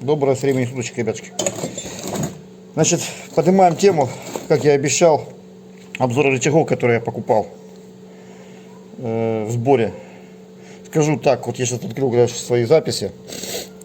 Доброе времени суточек, ребятки. Значит, поднимаем тему, как я обещал, обзор рычагов, которые я покупал в сборе. Скажу так, вот я сейчас открыл свои записи.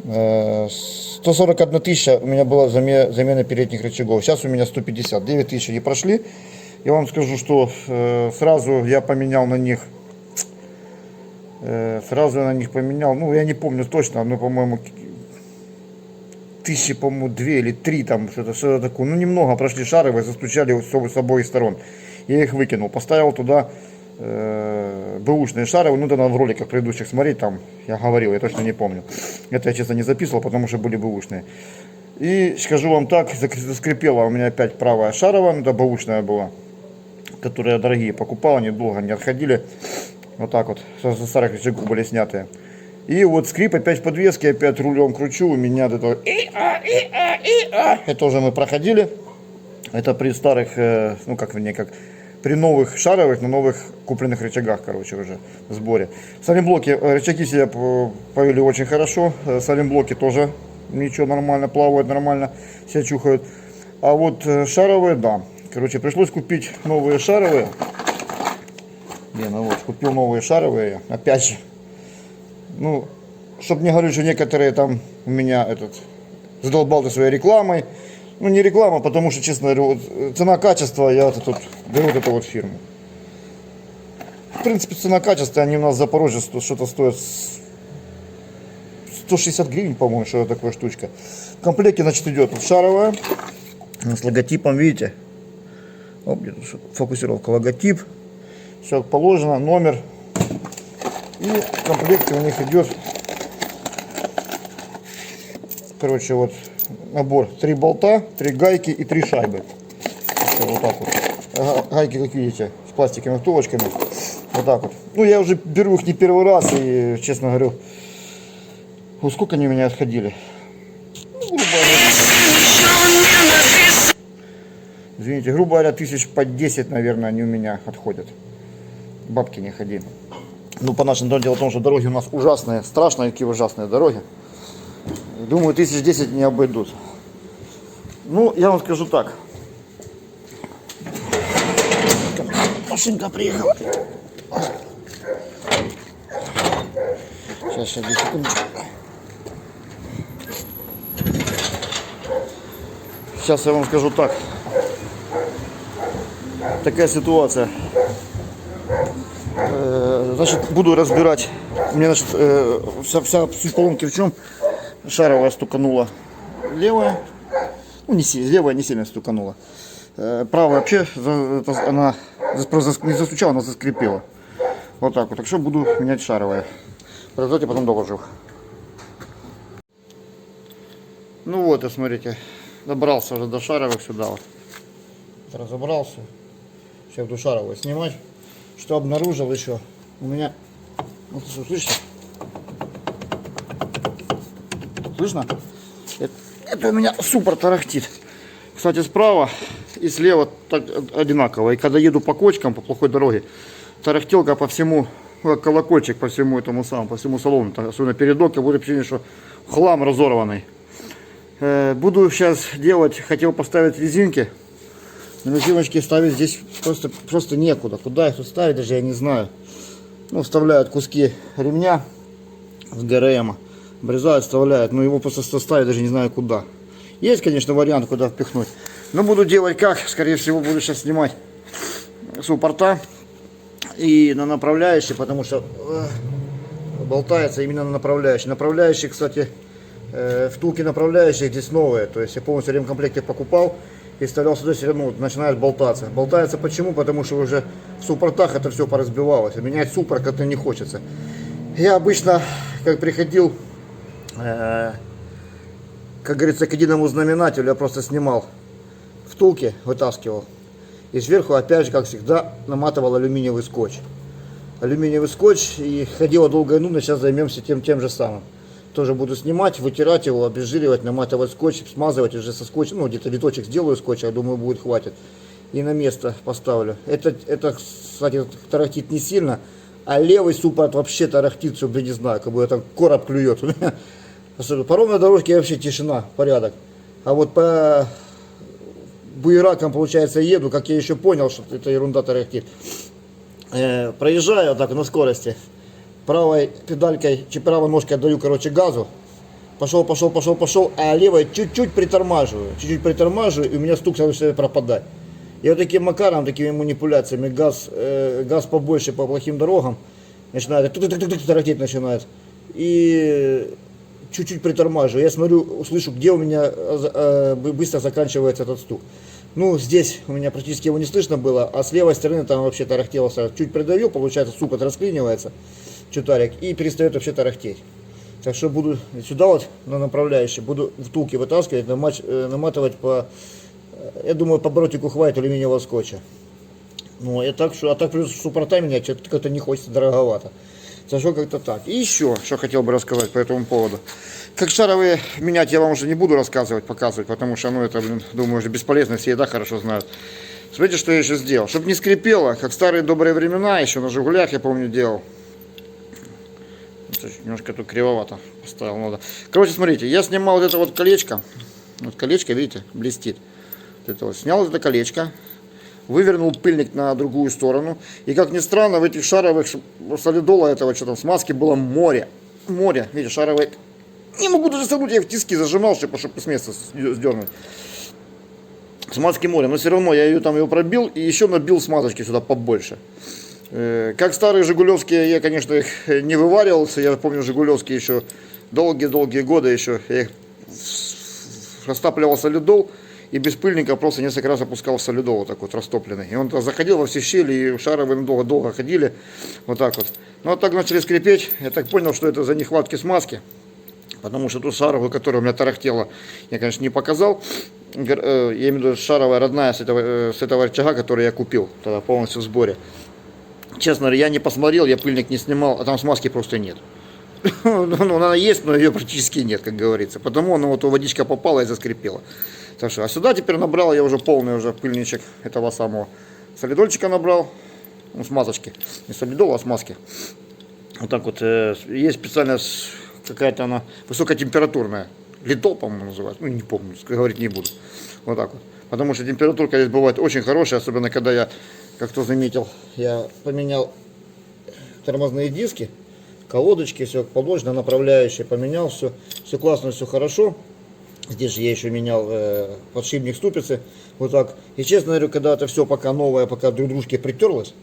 141 тысяча у меня была замена передних рычагов. Сейчас у меня 150. 9 тысяч не прошли. Я вам скажу, что сразу я поменял на них. Ну, я не помню точно, но, по-моему, тысячи, по-моему, 2 или 3 там, что-то такое. Ну, немного прошли шаровые, застучали с обоих сторон. Я их выкинул, поставил туда бэушные шаровые. Ну, тогда в роликах предыдущих смотреть, там я говорил, я точно не помню. Это я, честно, не записывал, потому что были бэушные. И скажу вам так, заскрипела у меня опять правая шаровая, ну, это бэушная была, которые я дорогие покупал, они долго не отходили. Вот так вот, со старых рычагов были снятые. И вот скрип опять в подвеске, опять рулем кручу, у меня это это уже мы проходили. Это при старых, ну как при новых шаровых, на новых купленных рычагах, короче, уже в сборе. Салимблоки, рычаги себя повели очень хорошо, салимблоки тоже ничего, нормально, плавают нормально, себя чухают. А вот шаровые, да, короче, пришлось купить новые шаровые. Купил новые шаровые, опять же. Ну, чтобы не говорить, что некоторые там у меня задолбал своей рекламой. Ну, не реклама, потому что, честно говорю, цена-качество, я тут беру вот эту вот фирму. В принципе, цена-качество, они у нас в Запорожье что-то стоят 160 гривен, по-моему, что такая штучка. В комплекте, значит, идет вот шаровая с логотипом, видите? Оп, фокусировка, логотип. Все как положено, номер. И в комплекте у них идет, короче, вот набор: 3 болта, 3 гайки и 3 шайбы. Все, вот так вот. Гайки, как видите, с пластиковыми втулочками. Вот так вот. Ну, я уже беру их не первый раз, и, честно говорю, вот сколько они у меня отходили. Ну, извините, грубо говоря, тысяч по 10, наверное, они у меня отходят. Бабки не ходи. Ну, по нашим дело в том, что дороги у нас ужасные, страшные, какие ужасные дороги. Думаю, 1010 не обойдут. Ну, я вам скажу так. Машинка приехала. Сейчас, 2 секундочку. Сейчас я вам скажу так. Такая ситуация. Значит, буду разбирать. У меня, значит, вся суть поломки в чем? Шаровая стуканула левая. Ну, левая не сильно стуканула. Правая вообще, она не застучала, она заскрипела. Вот так вот. Так что буду менять шаровая. В результате потом доложу. Ну вот, и смотрите, добрался уже до шаровых сюда вот. Разобрался. Сейчас буду шаровые снимать. Что обнаружил еще? У меня, вот что, слышите? Слышно? Это у меня супер тарахтит. Кстати, справа и слева так одинаково. И когда еду по кочкам, по плохой дороге, тарахтелка по всему, как колокольчик по всему этому самому, по всему салону. Особенно передок, я буду ощущение, что хлам разорванный. Буду сейчас делать, хотел поставить резинки. Но резиночки ставить здесь просто некуда. Куда их тут ставить, даже я не знаю. Ну, вставляют куски ремня с ГРМ, обрезают, вставляют. Но его просто ставить даже не знаю куда. Есть, конечно, вариант, куда впихнуть. Но буду делать как. Скорее всего, буду сейчас снимать суппорта и на направляющий, потому что болтается именно на направляющий. Направляющий, кстати, втулки направляющих здесь новые. То есть я полностью ремкомплекте покупал и вставлял сюда, все равно начинает болтаться. Болтается почему? Потому что уже в суппортах это все поразбивалось. Менять суппорт как-то не хочется. Я обычно, как приходил, как говорится, к единому знаменателю, я просто снимал втулки, вытаскивал. И сверху, опять же, как всегда, наматывал алюминиевый скотч. Алюминиевый скотч, и ходила долго и нудно, сейчас займемся тем же самым. Тоже буду снимать, вытирать его, обезжиривать, наматывать скотч, смазывать уже со скотчем. Ну, где-то виточек сделаю скотча, я думаю, будет хватит. И на место поставлю. Это, кстати, тарахтит не сильно, а левый суппорт вообще тарахтит, чтобы я не знаю, как бы там короб клюет. Особенно по ровной дорожке вообще тишина, порядок. А вот по буеракам, получается, еду, как я еще понял, что это ерунда тарахтит. Проезжаю так на скорости. Правой педалькой, правой ножкой отдаю, короче, газу. Пошел, а левой чуть-чуть притормаживаю. И у меня стук сразу пропадает. И вот таким макаром, такими манипуляциями, газ побольше по плохим дорогам, начинает тарахтеть начинает. И чуть-чуть притормаживаю. Я смотрю, слышу, где у меня быстро заканчивается этот стук. Ну, здесь у меня практически его не слышно было, а с левой стороны там вообще тарахтело. Чуть придавил, получается, стук расклинивается, чутарик, и перестает вообще тарахтеть. Так что буду сюда вот на направляющий, буду втулки вытаскивать, наматывать по, я думаю, по дротику хватит алюминиевого скотча. Ну, и так, а так плюс суппорта менять как-то не хочется, дороговато. Так что как-то так. И еще, что хотел бы рассказать по этому поводу. Как шаровые менять я вам уже не буду рассказывать, показывать, потому что, ну, это, думаю, уже бесполезно, все и так хорошо знают. Смотрите, что я еще сделал. Чтобы не скрипело, как в старые добрые времена, еще на Жигулях, я помню, делал. Немножко тут кривовато поставил, надо. Короче, смотрите, я снимал вот это вот колечко. Вот колечко, видите, блестит. Вот это вот. Снял это колечко, вывернул пыльник на другую сторону. И, как ни странно, в этих шаровых солидола этого, что там, смазки было море. Море, видите, шаровые. Не могу даже согнуть, я в тиски зажимал, чтобы с места сдернуть. Смазки море, но все равно я ее там пробил и еще набил смазочки сюда побольше. Как старые жигулевские, я, конечно, их не вываривался. Я помню жигулевские еще долгие-долгие годы еще. Я их растапливал солидол и без пыльника просто несколько раз опускал в солидол вот так вот растопленный. И он заходил во все щели, и шаровые долго-долго ходили. Вот так вот. Ну вот так начали скрипеть. Я так понял, что это за нехватки смазки. Потому что ту шаровую, которая у меня тарахтела, я, конечно, не показал. Я имею в виду шаровая родная с этого рычага, который я купил тогда полностью в сборе. Честно, я не посмотрел, я пыльник не снимал, а там смазки просто нет. Ну, она есть, но ее практически нет, как говорится. Потому она вот водичка попала и заскрипела. Так что, а сюда теперь набрал я уже полный уже пыльничек этого самого солидольчика набрал. Ну, смазочки. Не солидол, а смазки. Вот так вот. Есть специальная какая-то она высокотемпературная. Литол, по-моему, называется. Ну, не помню, говорить не буду. Вот так вот. Потому что температурка здесь бывает очень хорошая, особенно когда я, как кто заметил, я поменял тормозные диски, колодочки, все подложно, направляющие поменял, все классно, все хорошо. Здесь же я еще менял подшипник ступицы, вот так. И честно говорю, когда это все пока новое, пока друг дружке притерлось,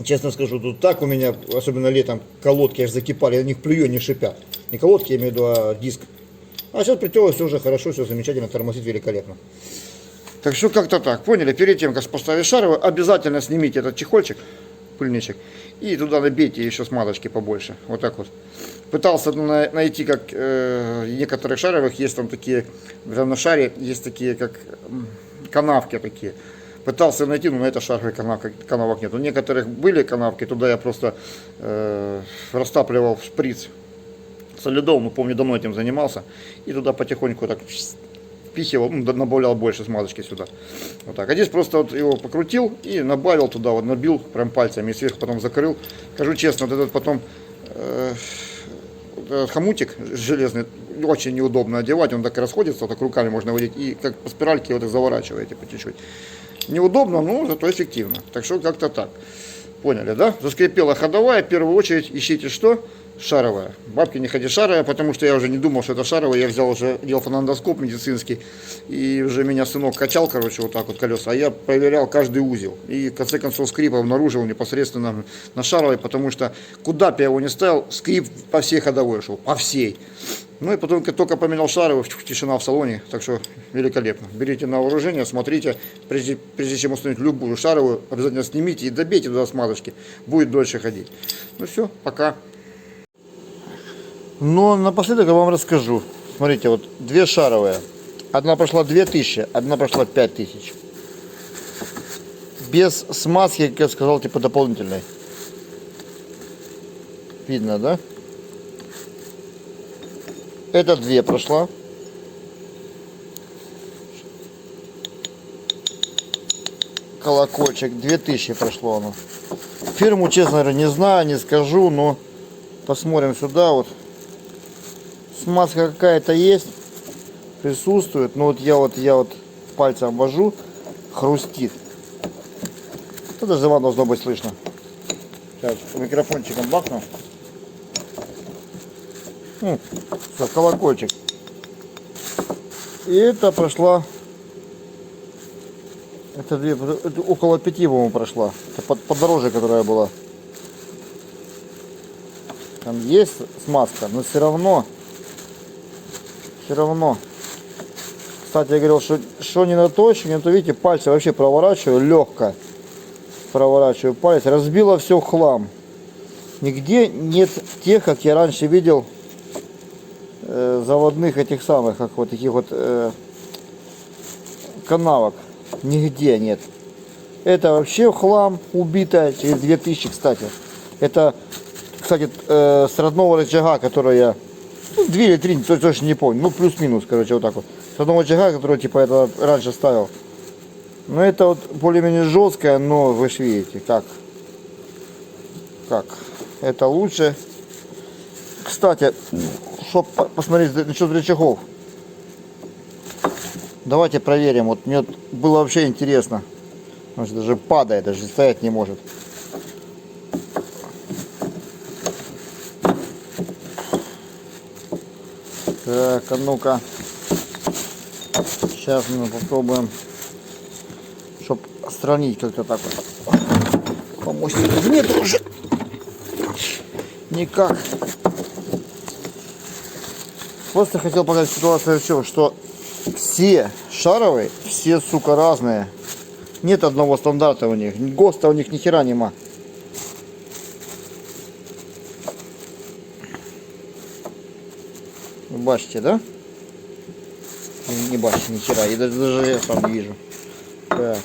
честно скажу, тут так у меня, особенно летом, колодки аж закипали, я на них плюю, не шипят. Не колодки, я имею в виду, а диск. А сейчас притерлось, все уже хорошо, все замечательно, тормозит великолепно. Так что как-то так, поняли? Перед тем, как поставить шаровую, обязательно снимите этот чехольчик, пыльничек, и туда набейте еще смазочки побольше. Вот так вот. Пытался найти, как в некоторых шаровых есть там такие, на шаре есть такие, как канавки такие. Пытался найти, но на этой шаровой канавок нет. У некоторых были канавки, туда я просто растапливал шприц солидол, ну помню, давно этим занимался, и туда потихоньку так впихивал, ну, добавлял больше смазочки сюда. Вот так. А здесь просто вот его покрутил и набавил туда, вот набил прям пальцами и сверху потом закрыл. Скажу честно, вот этот потом этот хомутик железный очень неудобно одевать, он так и расходится, вот так руками можно водить, и как по спиральке вот так заворачиваете по чуть-чуть. Неудобно, но зато эффективно. Так что как-то так. Поняли, да? Заскрипела ходовая, в первую очередь ищите что? Шаровая. Бабки не ходи шаровая, потому что я уже не думал, что это шаровая. Я взял уже, делал фонендоскоп медицинский, и уже меня сынок качал, короче, вот так вот колеса, а я проверял каждый узел. И в конце концов скрип обнаружил непосредственно на шаровой, потому что куда бы я его ни ставил, скрип по всей ходовой шел, по всей. Ну и потом только поменял шаровую, тишина в салоне, так что великолепно. Берите на вооружение, смотрите, прежде чем установить любую шаровую, обязательно снимите и добейте туда смазочки, будет дольше ходить. Ну все, пока. Но напоследок я вам расскажу. Смотрите, вот две шаровые. Одна прошла 2000, одна прошла 5000. Без смазки, как я сказал, типа дополнительной. Видно, да? Это 2 прошла. Колокольчик, 2000 прошло оно. Фирму, честно говоря, не знаю, не скажу, но посмотрим сюда вот. смазка какая-то есть, присутствует. Но вот я вот пальцем обвожу, хрустит. Это даже вам должно быть слышно. Сейчас микрофончиком бахну. Все, колокольчик. И это прошла. Это около 5, по-моему, прошла. Это подороже, которая была. Там есть смазка, но все равно. Кстати, я говорил, что не на то, что не на то, видите, пальцы вообще проворачиваю легко. Проворачиваю палец, разбило все в хлам. Нигде нет тех, как я раньше видел, заводных этих самых, как вот таких вот канавок. Нигде нет. Это вообще в хлам убитая, через 2000, кстати. Это, кстати, с родного рычага, который я, 2 или 3, точно не помню, ну плюс-минус, короче, вот так вот. С родного рычага, который типа это раньше ставил. Но это вот более-менее жесткое, но вы же видите, как это лучше. Кстати, чтобы посмотреть насчет рычагов, давайте проверим. Вот мне было вообще интересно. Может, даже падает, даже стоять не может. Так, а ну-ка. Сейчас мы попробуем, чтобы сравнить как-то так вот. Помощников нет уже. Никак. Просто хотел показать ситуацию в чем, что все шаровые, все, сука, разные. Нет одного стандарта у них. ГОСТа у них ни хера нема. Бачите, да? Не бачите ни хера. И даже я сам не вижу. Так.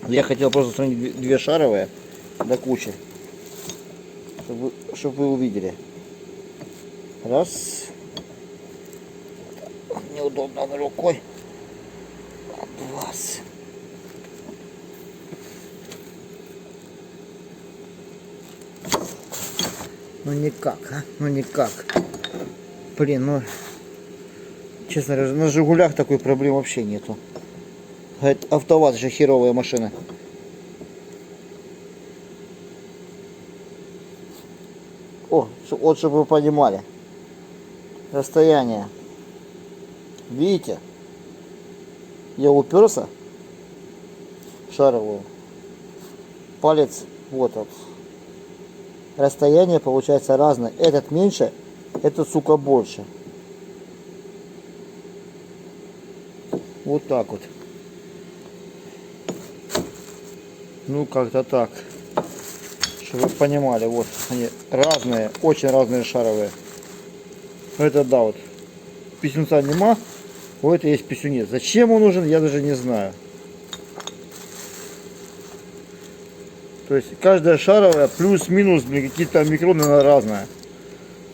Я хотел просто сравнить 2 шаровые до кучи. Чтобы вы увидели. Раз. Неудобно рукой. Два. Ну никак, а? Ну никак. Блин, ну честно говоря, на Жигулях такой проблем вообще нету. АвтоВАЗ же херовая машина. О, вот чтобы вы понимали. Расстояние. Видите? Я уперся в шаровую. Палец вот. Расстояние получается разное. Этот меньше, этот, сука, больше. Вот так вот. Ну, как-то так. Чтобы вы понимали, вот они разные, очень разные шаровые. Это да, вот писюнца нема, у этого есть писюнец. Зачем он нужен, я даже не знаю. То есть каждая шаровая плюс-минус какие-то микроны разная.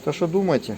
Так что думайте.